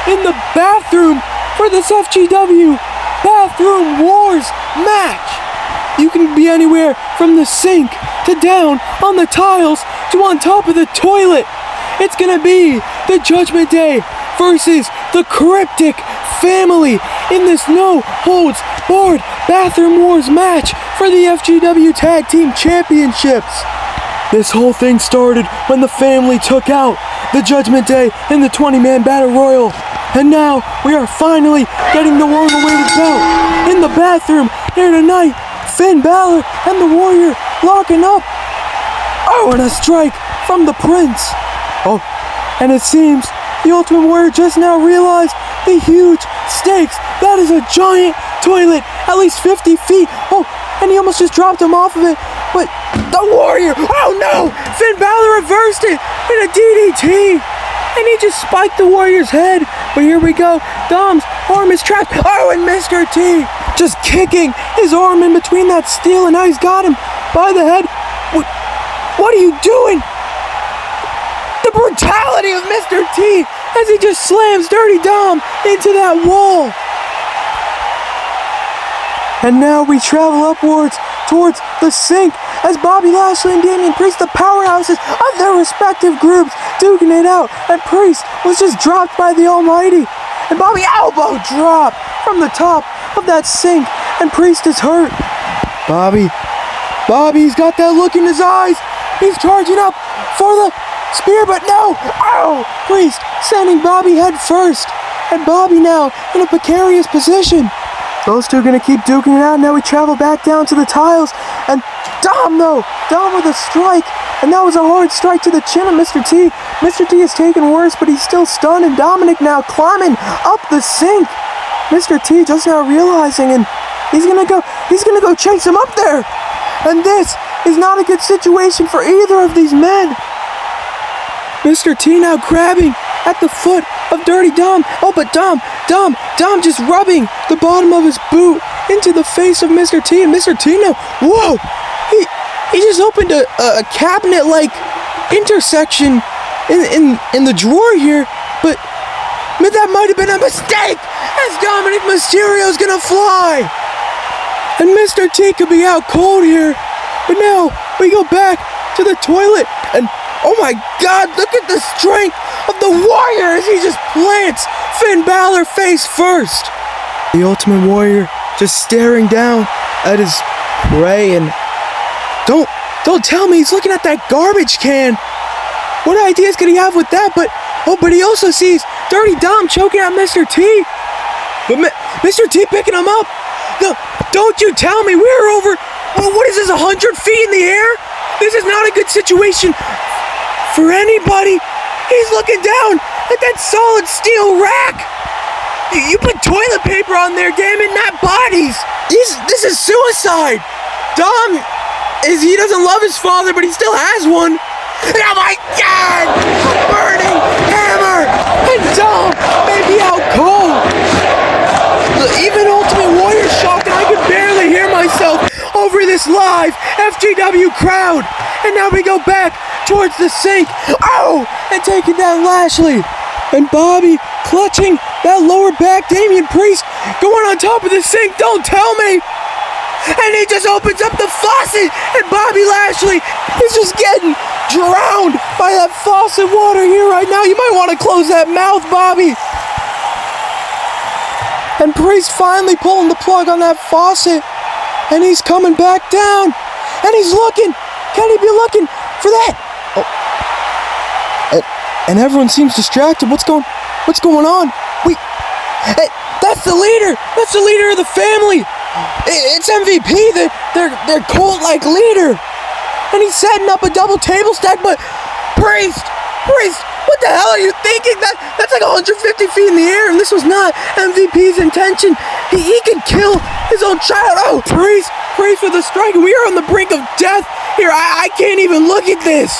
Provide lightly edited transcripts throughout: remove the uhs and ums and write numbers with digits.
in the bathroom for this FGW Bathroom Wars match. You can be anywhere from the sink to down on the tiles to on top of the toilet. It's gonna be the Judgment Day versus the Cryptic family in this no-holds-barred Bathroom Wars match for the FGW Tag Team Championships. This whole thing started when the family took out the Judgment Day in the 20-man Battle Royal. And now we are finally getting the long-awaited belt in the bathroom here tonight. Finn Balor and the Warrior locking up. Oh, and a strike from the Prince. Oh, and it seems the Ultimate Warrior just now realized the huge stakes. That is a giant toilet, at least 50 feet. Oh, and he almost just dropped him off of it. But the Warrior, oh no! Finn Balor reversed it in a DDT. And he just spiked the Warrior's head. But here we go. Dom's arm is trapped. Oh, and Mr. T just kicking his arm in between that steel. And now he's got him by the head. What are you doing? The brutality of Mr. T as he just slams Dirty Dom into that wall. And now we travel upwards towards the sink as Bobby Lashley and Damian Priest, the powerhouses of their respective groups, duking it out. And Priest was just dropped by the Almighty. And Bobby elbow drop from the top of that sink. And Priest is hurt. Bobby's got that look in his eyes. He's charging up for the spear, but no. Oh, Priest sending Bobby head first. And Bobby now in a precarious position. Those two are going to keep duking it out. Now we travel back down to the tiles. And Dom with a strike. And that was a hard strike to the chin of Mr. T. Mr. T is taken worse, but he's still stunned. And Dominic now climbing up the sink. Mr. T just now realizing, and he's going to go chase him up there. And this is not a good situation for either of these men. Mr. T now grabbing at the foot of Dirty Dom. Oh, but Dom just rubbing the bottom of his boot into the face of Mr. T. And Mr. T now, whoa, he just opened a cabinet-like intersection in the drawer here. But that might have been a mistake, as Dominic Mysterio's gonna fly. And Mr. T could be out cold here. But now we go back to the toilet. And oh my God, look at the strength of the Warrior as he just plants Finn Balor face first. The Ultimate Warrior just staring down at his prey. And don't tell me he's looking at that garbage can. What ideas could he have with that? But he also sees Dirty Dom choking out Mr. T. But Mr. T picking him up. No, don't you tell me we're over, what is this, 100 feet in the air? This is not a good situation for anybody. He's looking down at that solid steel rack. You put toilet paper on there, damn it, not bodies. This is suicide. Dom, he doesn't love his father, but he still has one. And oh my God, a burning hammer. And Dom may be out cold. Even Ultimate Warrior shocked, and I could barely hear myself over this live FGW crowd. And now we go back towards the sink. Oh, and taking down Lashley. And Bobby clutching that lower back. Damian Priest going on top of the sink. Don't tell me. And he just opens up the faucet. And Bobby Lashley is just getting drowned by that faucet water here right now. You might want to close that mouth, Bobby. And Priest finally pulling the plug on that faucet. And he's coming back down. And he's looking. Can he be looking for that? Oh. And everyone seems distracted. What's going on? Wait. That's the leader. That's the leader of the family. It's MVP, their cult-like leader. And he's setting up a double table stack, but Priest, what the hell are you thinking? That's like 150 feet in the air, and this was not MVP's intention. He can kill his own child. Oh, Priest with a strike, and we are on the brink of death here. I can't even look at this.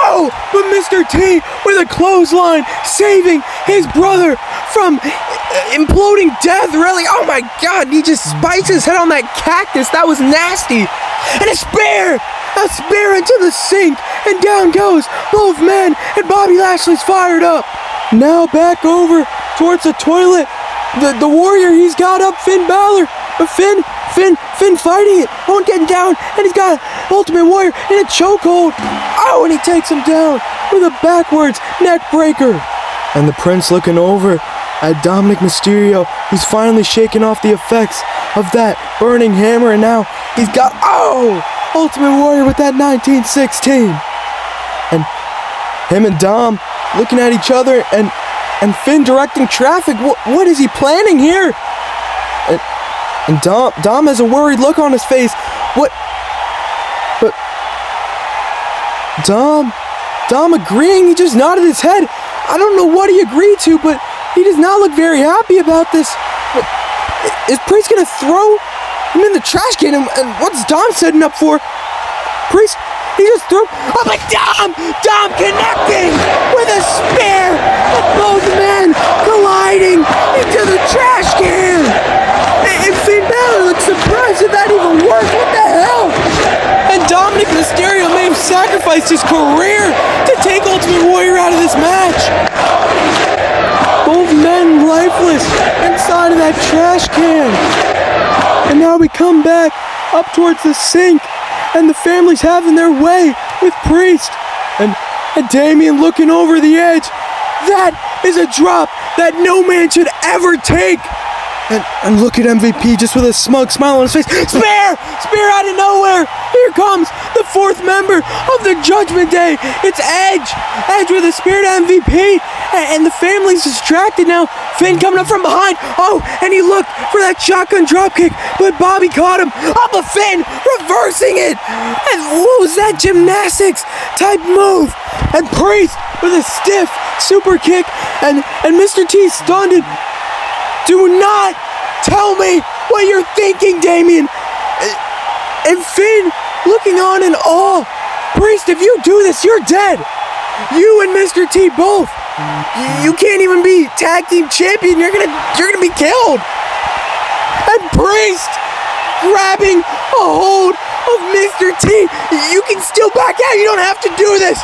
Oh, but Mr. T with a clothesline, saving his brother from imploding death, really. Oh my God, he just spikes his head on that cactus. That was nasty. And a spear into the sink, and down goes both men, and Bobby Lashley's fired up. Now back over towards the toilet. The Warrior, he's got up Finn Balor. But Finn fighting it. Owen getting down. And he's got Ultimate Warrior in a chokehold. Oh, and he takes him down with a backwards neck breaker. And the Prince looking over at Dominic Mysterio, who's finally shaken off the effects of that burning hammer. And now he's got, Ultimate Warrior with that 1916. And him and Dom looking at each other, and Finn directing traffic. What is he planning here? And Dom has a worried look on his face. What? But Dom agreeing. He just nodded his head. I don't know what he agreed to, but he does not look very happy about this. Is Priest gonna throw him in the trash can? And what's Dom setting up for? Priest, he just threw. Oh, but Dom connecting with a spear, and both men colliding into the trash can. And Finn Balor looks surprised that even worked. What the hell? And Dominic Mysterio may have sacrificed his career to take Ultimate Warrior out of this match. Both men lifeless inside of that trash can. And now we come back up towards the sink, and the family's having their way with Priest. And Damian looking over the edge. That is a drop that no man should ever take. And look at MVP just with a smug smile on his face. Spear out of nowhere. Here comes the fourth member of the Judgment Day. It's Edge with a spear to MVP. And the family's distracted now. Finn coming up from behind. Oh, and he looked for that shotgun dropkick, but Bobby caught him. Oh, but Finn reversing it. And what was that gymnastics type move? And Priest with a stiff super kick. And Mr. T stunned. Do not tell me what you're thinking, Damian. And Finn looking on in awe. Priest, if you do this, you're dead. You and Mr. T both. You can't even be tag team champion. You're gonna be killed. And Priest grabbing a hold of Mr. T. You can still back out. You don't have to do this.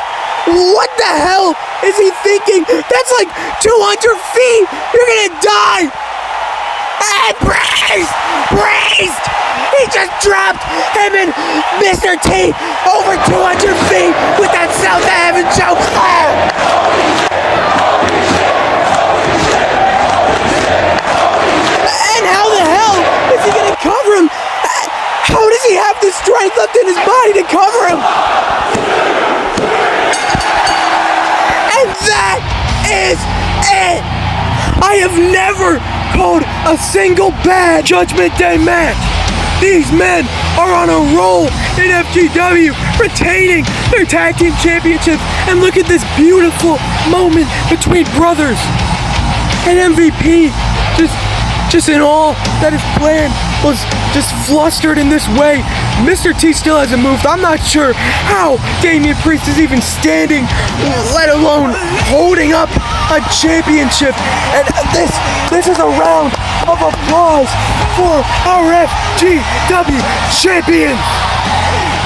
What the hell is he thinking? That's like 200 feet. You're gonna die. And Priest! He just dropped him and Mr. T over 200 feet with that South of Heaven choke slam. And how the hell is he gonna cover him? How does he have the strength left in his body to cover him? And that is it. I have never called a single bad Judgment Day match. These men are on a roll in FGW, retaining their tag team championships. And look at this beautiful moment between brothers. And MVP just in all that his plan was just flustered in this way. Mr. T still hasn't moved. I'm not sure how Damian Priest is even standing, let alone holding up a championship. And this is a round of applause for our FGW champion.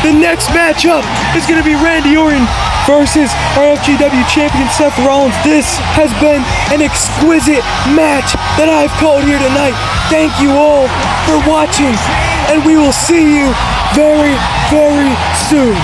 The next matchup is going to be Randy Orton versus our FGW champion Seth Rollins. This has been an exquisite match that I've called here tonight. Thank you all for watching, and we will see you very, very soon.